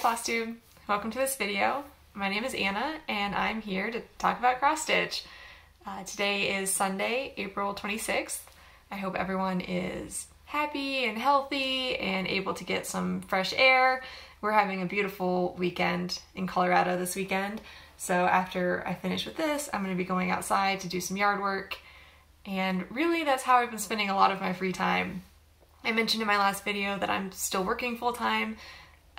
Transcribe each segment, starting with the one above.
Flosstube! Welcome to this video. My name is Anna and I'm here to talk about cross stitch. Today is Sunday, April 26th. I hope everyone is happy and healthy and able to get some fresh air. We're having a beautiful weekend in Colorado this weekend. So after I finish with this, I'm going to be going outside to do some yard work. And really that's how I've been spending a lot of my free time. I mentioned in my last video that I'm still working full-time,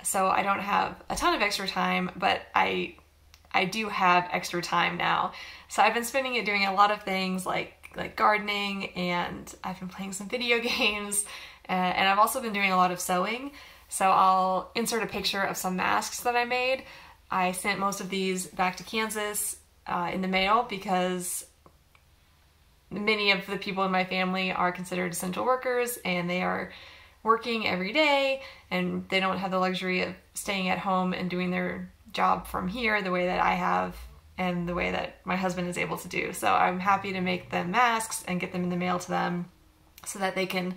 so I don't have a ton of extra time, but I do have extra time now. So I've been spending it doing a lot of things like gardening, and I've been playing some video games, and I've also been doing a lot of sewing. So I'll insert a picture of some masks that I made. I sent most of these back to Kansas in the mail because many of the people in my family are considered essential workers and they are working every day and they don't have the luxury of staying at home and doing their job from here the way that I have and the way that my husband is able to do. So I'm happy to make them masks and get them in the mail to them so that they can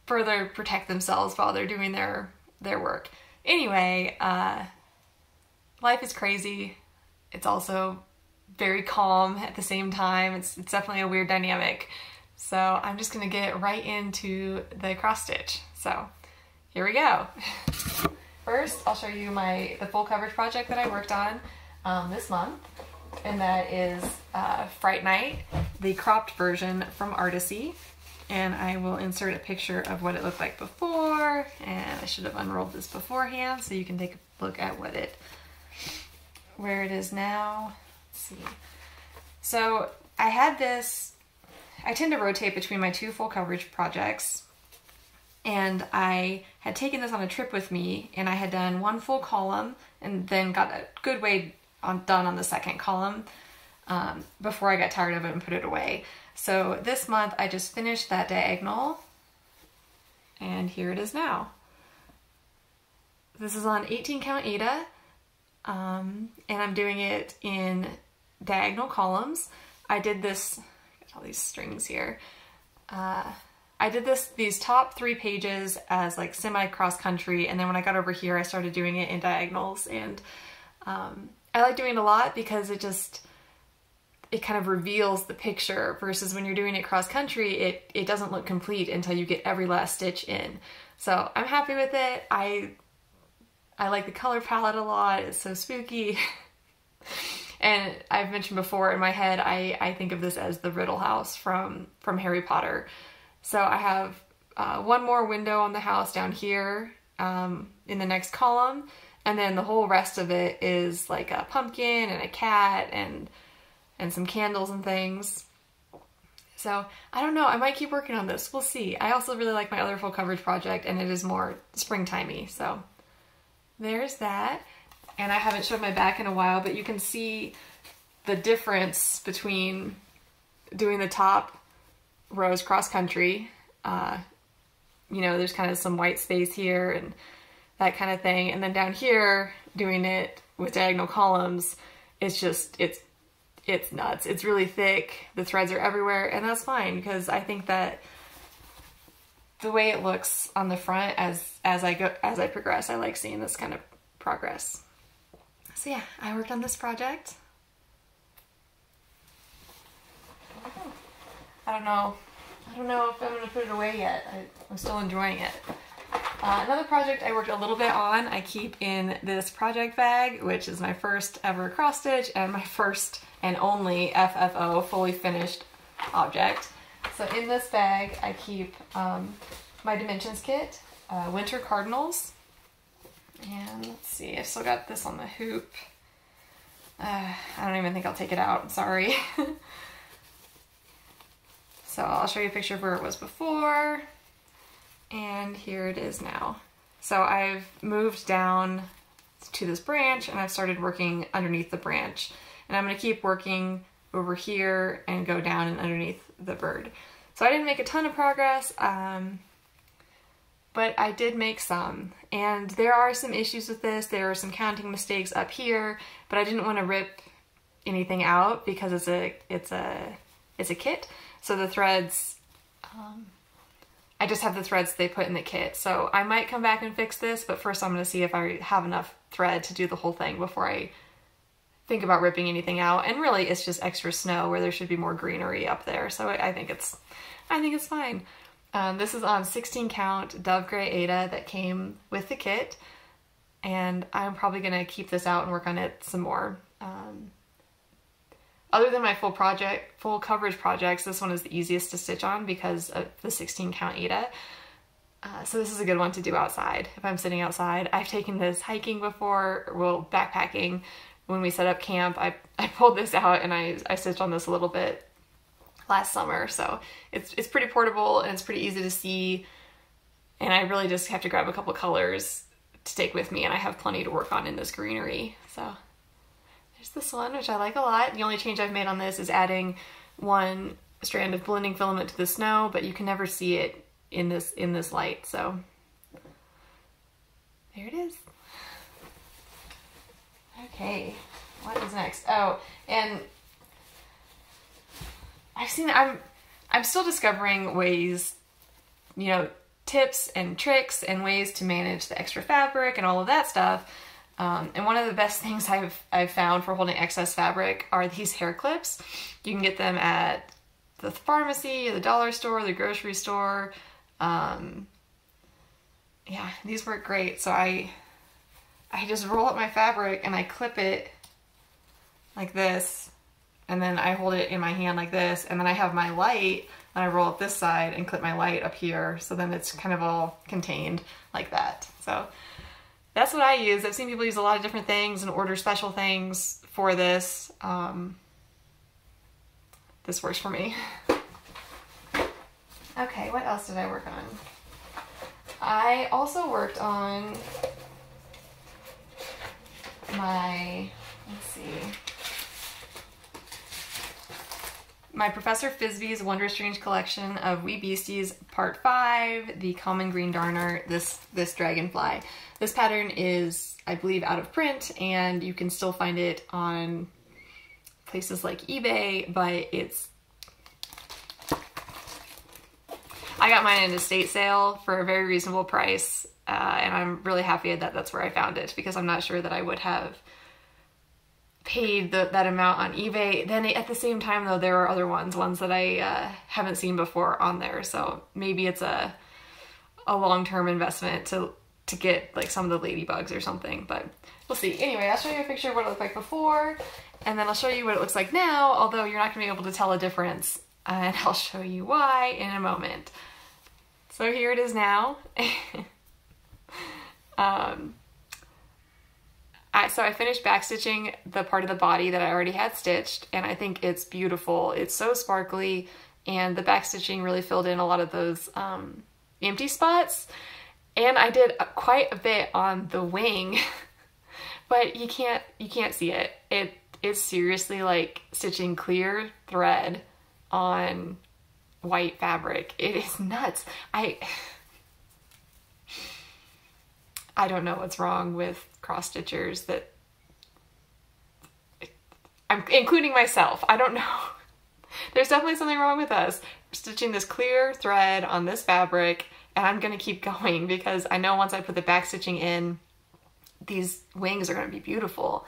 further protect themselves while they're doing their work. Anyway, life is crazy. It's also very calm at the same time. It's definitely a weird dynamic. So I'm just gonna get right into the cross stitch. So here we go. First, I'll show you the full coverage project that I worked on this month, and that is Fright Night, the cropped version from Artecy. And I will insert a picture of what it looked like before, and I should have unrolled this beforehand so you can take a look at where it is now. Let's see. So I had this, I tend to rotate between my two full coverage projects, and I had taken this on a trip with me, and I had done one full column and then got a good way done on the second column before I got tired of it and put it away. So this month I just finished that diagonal, and here it is now. This is on 18 count Aida, and I'm doing it in diagonal columns. I did this, all these strings here. I did these top 3 pages as like semi cross country, and then when I got over here I started doing it in diagonals, and I like doing it a lot because it kind of reveals the picture, versus when you're doing it cross country it doesn't look complete until you get every last stitch in. So I'm happy with it. I like the color palette a lot. It's so spooky. And I've mentioned before, in my head, I think of this as the Riddle House from Harry Potter. So I have one more window on the house down here in the next column, and then the whole rest of it is like a pumpkin and a cat and some candles and things. So I don't know, I might keep working on this. We'll see. I also really like my other full coverage project, and it is more springtimey. So there's that. And I haven't showed my back in a while, but you can see the difference between doing the top rows cross country. You know, there's kind of some white space here and that kind of thing. And then down here, doing it with diagonal columns, it's just, it's nuts. It's really thick. The threads are everywhere, and that's fine because I think that the way it looks on the front as I progress, I like seeing this kind of progress. So yeah, I worked on this project. I don't know if I'm going to put it away yet. I'm still enjoying it. Another project I worked a little bit on, I keep in this project bag, which is my first ever cross stitch and my first and only FFO, fully finished object. So in this bag I keep my Dimensions kit, Winter Cardinals. And let's see, I've still got this on the hoop. I don't even think I'll take it out, I'm sorry. So I'll show you a picture of where it was before, and here it is now. So I've moved down to this branch and I've started working underneath the branch. And I'm gonna keep working over here and go down and underneath the bird. So I didn't make a ton of progress, but I did make some, and there are some issues with this. There are some counting mistakes up here, but I didn't want to rip anything out because it's a kit. So the threads, I just have the threads they put in the kit. So I might come back and fix this, but first I'm going to see if I have enough thread to do the whole thing before I think about ripping anything out. And really it's just extra snow where there should be more greenery up there. So I think it's fine. This is on 16 count Dove Gray Aida that came with the kit. And I'm probably going to keep this out and work on it some more. Other than my full coverage projects, this one is the easiest to stitch on because of the 16 count Aida. So this is a good one to do outside if I'm sitting outside. I've taken this hiking before, well, backpacking. When we set up camp, I pulled this out and I stitched on this a little bit last summer. So it's pretty portable and it's pretty easy to see. And I really just have to grab a couple colors to take with me, and I have plenty to work on in this greenery. So there's this one, which I like a lot. The only change I've made on this is adding one strand of blending filament to the snow, but you can never see it in this light. So there it is. Okay, what is next? Oh, and I'm still discovering ways, you know, tips and tricks and ways to manage the extra fabric and all of that stuff. And one of the best things I've found for holding excess fabric are these hair clips. You can get them at the pharmacy, or the dollar store, the grocery store. Yeah, these work great. So I just roll up my fabric and I clip it like this, and then I hold it in my hand like this, and then I have my light and I roll up this side and clip my light up here, so then it's kind of all contained like that. So that's what I use. I've seen people use a lot of different things and order special things for this. This works for me. Okay, what else did I work on? I also worked on my, let's see, my Professor Fizzby's Wonder Strange collection of WIP Beasties Part 5, the Common Green Darner, this dragonfly. This pattern is, I believe, out of print, and you can still find it on places like eBay, but I got mine in an estate sale for a very reasonable price, and I'm really happy that that's where I found it, because I'm not sure that I would have paid that amount on eBay. Then at the same time, though, there are other ones that I haven't seen before on there, so maybe it's a long-term investment to get like some of the ladybugs or something, but we'll see. Anyway, I'll show you a picture of what it looked like before, and then I'll show you what it looks like now, although you're not going to be able to tell a difference, and I'll show you why in a moment. So here it is now. So I finished backstitching the part of the body that I already had stitched, and I think it's beautiful. It's so sparkly, and the backstitching really filled in a lot of those empty spots. And I did quite a bit on the wing, but you can't see it. It's seriously like stitching clear thread on white fabric. It is nuts. I don't know what's wrong with cross stitchers, that I'm including myself. I don't know. There's definitely something wrong with us. We're stitching this clear thread on this fabric, and I'm gonna keep going because I know once I put the back stitching in, these wings are gonna be beautiful.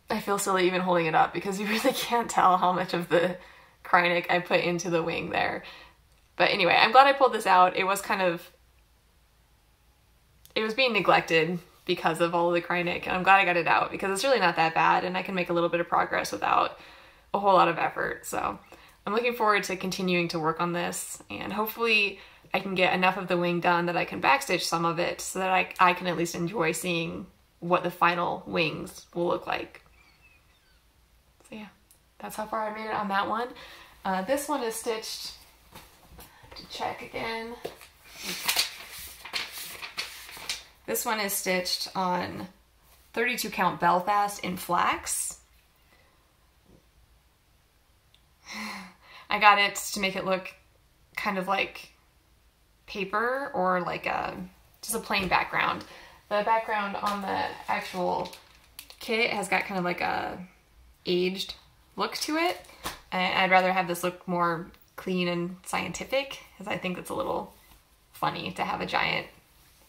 I feel silly even holding it up because you really can't tell how much of the Krynic I put into the wing there. But anyway, I'm glad I pulled this out. It was being neglected because of all of the Krynic, and I'm glad I got it out because it's really not that bad, and I can make a little bit of progress without a whole lot of effort. So I'm looking forward to continuing to work on this, and hopefully I can get enough of the wing done that I can backstitch some of it so that I can at least enjoy seeing what the final wings will look like. So yeah, that's how far I made it on that one. This one is stitched, to check again. This one is stitched on 32 count Belfast in flax. I got it to make it look kind of like paper, or like just a plain background. The background on the actual kit has got kind of like a aged look to it, and I'd rather have this look more clean and scientific, because I think it's a little funny to have a giant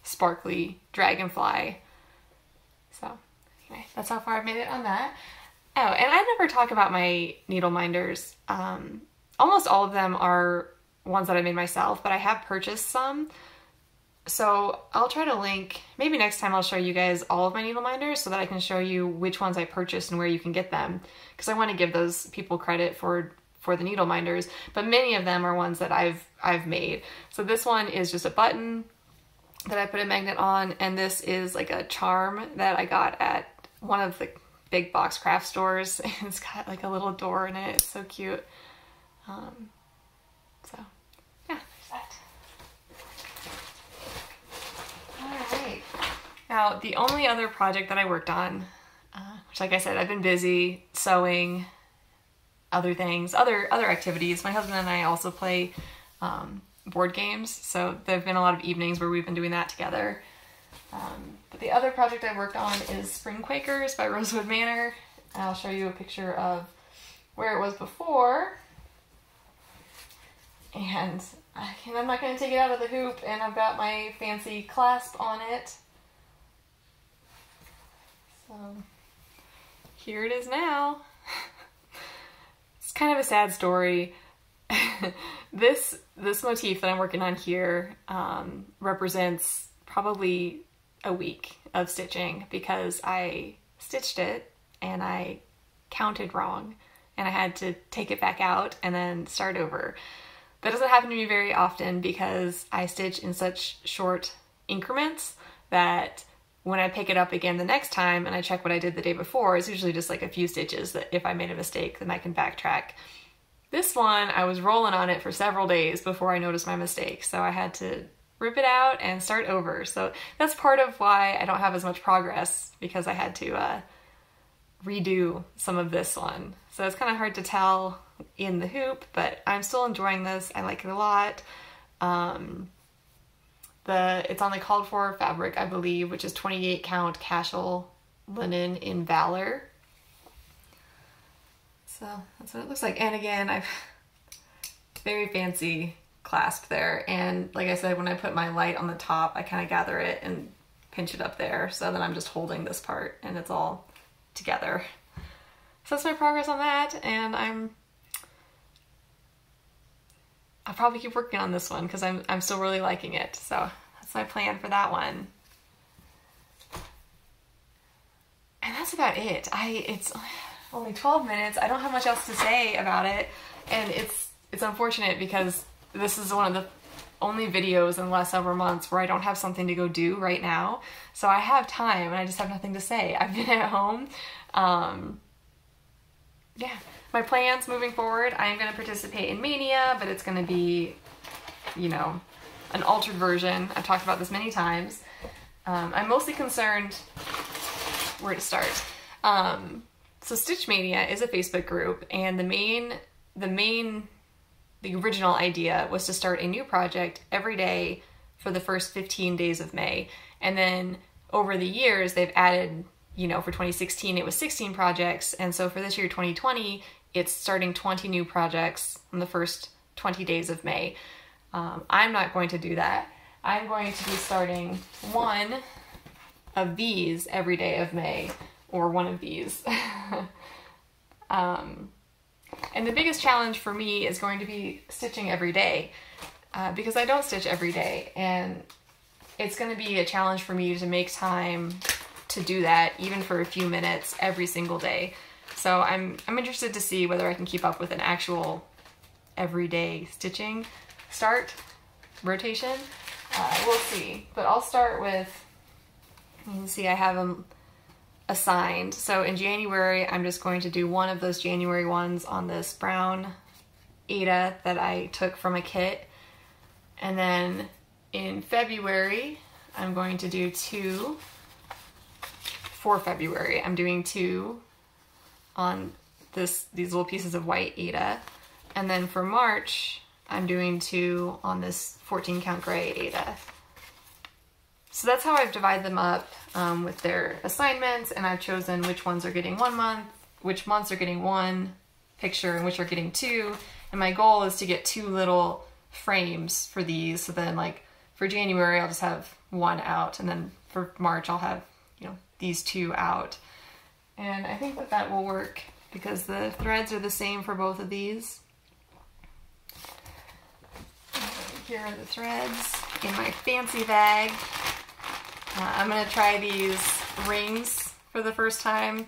sparkly dragonfly. So anyway, that's how far I've made it on that. Oh, and I never talk about my needle minders. Almost all of them are ones that I made myself, but I have purchased some. So I'll try to link, maybe next time I'll show you guys all of my needle minders so that I can show you which ones I purchased and where you can get them. Because I want to give those people credit for the needle minders, but many of them are ones that I've made. So this one is just a button that I put a magnet on, and this is like a charm that I got at one of the big box craft stores. It's got like a little door in it. It's so cute. So yeah, there's that. Alright. Now, the only other project that I worked on, which like I said, I've been busy sewing, other things, other activities. My husband and I also play board games, so there have been a lot of evenings where we've been doing that together. But the other project I worked on is Spring Quakers by Rosewood Manor. And I'll show you a picture of where it was before. And I'm not going to take it out of the hoop, and I've got my fancy clasp on it. So here it is now. It's kind of a sad story. This motif that I'm working on here represents probably a week of stitching, because I stitched it and I counted wrong and I had to take it back out and then start over. That doesn't happen to me very often because I stitch in such short increments that when I pick it up again the next time and I check what I did the day before, it's usually just like a few stitches that if I made a mistake, then I can backtrack. This one, I was rolling on it for several days before I noticed my mistake, so I had to rip it out and start over. So that's part of why I don't have as much progress, because I had to redo some of this one. So it's kind of hard to tell in the hoop, but I'm still enjoying this. I like it a lot. It's on the called for fabric, I believe, which is 28 count casual linen in Valor. So that's what it looks like. And again, I've very fancy clasp there. And like I said, when I put my light on the top, I kind of gather it and pinch it up there. So then I'm just holding this part and it's all together. So that's my progress on that. And I'll probably keep working on this one because I'm still really liking it. So that's my plan for that one. And that's about it. It's only 12 minutes. I don't have much else to say about it. And it's unfortunate because this is one of the only videos in the last several months where I don't have something to go do right now. So I have time and I just have nothing to say. I've been at home. Yeah. My plans moving forward, I am going to participate in Maynia, but it's going to be, you know, an altered version. I've talked about this many times. I'm mostly concerned where to start. So Stitch Mania is a Facebook group, and the original idea was to start a new project every day for the first 15 days of May. And then over the years, they've added, you know, for 2016, it was 16 projects. And so for this year, 2020, it's starting 20 new projects on the first 20 days of May. I'm not going to do that. I'm going to be starting one of these every day of May, or one of these. And the biggest challenge for me is going to be stitching every day, because I don't stitch every day, and it's going to be a challenge for me to make time to do that, even for a few minutes every single day. So I'm interested to see whether I can keep up with an actual everyday stitching rotation. We'll see, but I'll start with, you can see I have them assigned. So in January, I'm just going to do one of those January ones on this brown Aida that I took from a kit. And then in February, I'm going to do two. For February, I'm doing two on these little pieces of white Aida. And then for March, I'm doing two on this 14 count gray Aida. So that's how I've divided them up with their assignments, and I've chosen which ones are getting 1 month, which months are getting one picture, and which are getting two, And my goal is to get 2 little frames for these, so then like for January I'll just have 1 out, and then for March I'll have, you know, these 2 out. And I think that that will work because the threads are the same for both of these. Here are the threads in my fancy bag. I'm gonna try these rings for the first time.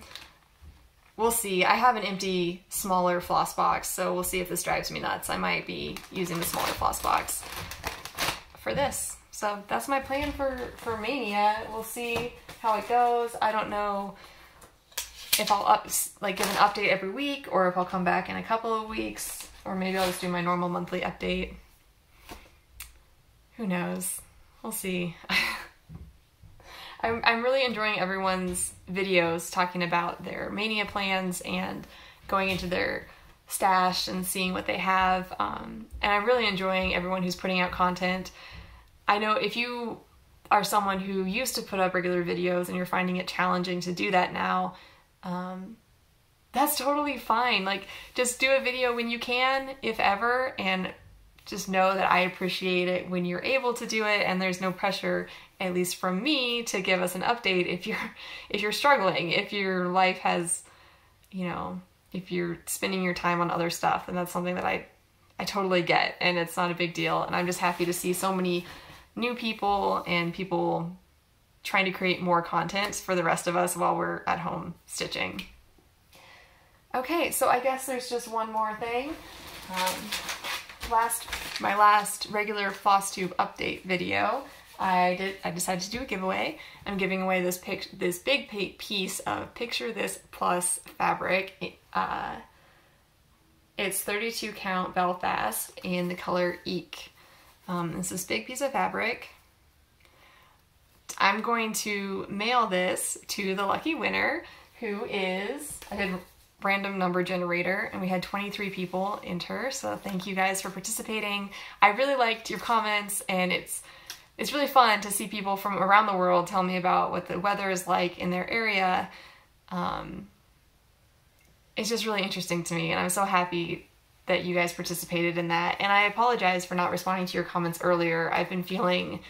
We'll see. I have an empty, smaller floss box, so we'll see if this drives me nuts. I might be using the smaller floss box for this. So that's my plan for Maynia. We'll see how it goes. I don't know if I'll give an update every week, or if I'll come back in a couple of weeks, or maybe I'll just do my normal monthly update. Who knows? We'll see. I'm really enjoying everyone's videos talking about their Maynia plans and going into their stash and seeing what they have. And I'm really enjoying everyone who's putting out content. I know if you are someone who used to put up regular videos and you're finding it challenging to do that now, that's totally fine. Like, just do a video when you can, if ever, and just know that I appreciate it when you're able to do it, and there's no pressure, at least from me, to give us an update if you're struggling, if your life has, you know, if you're spending your time on other stuff, and that's something that I totally get, and it's not a big deal. And I'm just happy to see so many new people and people trying to create more content for the rest of us while we're at home stitching. Okay, so I guess there's just one more thing. My last regular Flosstube update video, I decided to do a giveaway. I'm giving away this big piece of Picture This Plus fabric. It's 32 count Belfast in the color Eek. It's this big piece of fabric. I'm going to mail this to the lucky winner, who is, I did random number generator, and we had 23 people enter, so thank you guys for participating. I really liked your comments, and it's really fun to see people from around the world tell me about what the weather is like in their area. It's just really interesting to me, and I'm so happy that you guys participated in that. And I apologize for not responding to your comments earlier. I've been feeling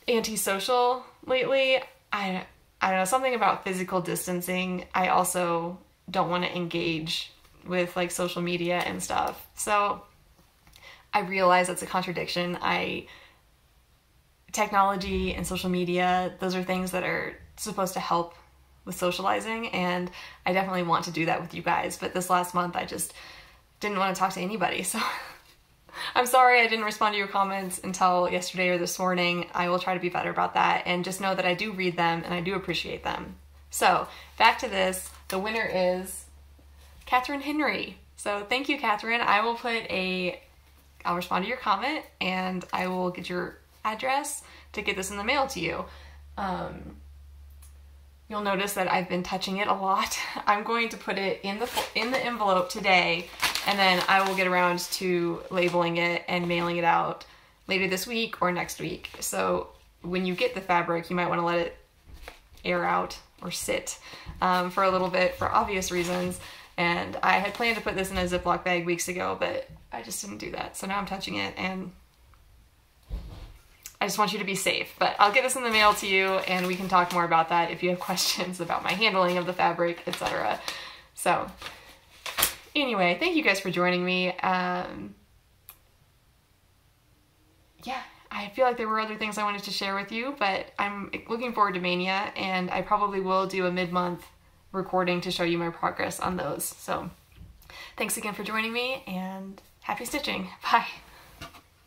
antisocial lately. I don't know, something about physical distancing. I also don't want to engage with like social media and stuff. So I realize that's a contradiction. Technology and social media, those are things that are supposed to help with socializing, and I definitely want to do that with you guys. But this last month I just didn't want to talk to anybody, so I'm sorry I didn't respond to your comments until yesterday or this morning. I will try to be better about that, and just know that I do read them and I do appreciate them. So back to this. The winner is Catherine Henry. So thank you, Catherine. I'll respond to your comment, and I will get your address to get this in the mail to you. You'll notice that I've been touching it a lot. I'm going to put it in the envelope today, and then I will get around to labeling it and mailing it out later this week or next week. So when you get the fabric, you might want to let it air out or sit for a little bit for obvious reasons. And I had planned to put this in a Ziploc bag weeks ago, but I just didn't do that. So now I'm touching it, and I just want you to be safe. But I'll get this in the mail to you, and we can talk more about that if you have questions about my handling of the fabric, etc. So anyway, thank you guys for joining me. Yeah, I feel like there were other things I wanted to share with you, but I'm looking forward to Maynia, and I probably will do a mid-month recording to show you my progress on those. So thanks again for joining me, and happy stitching. Bye.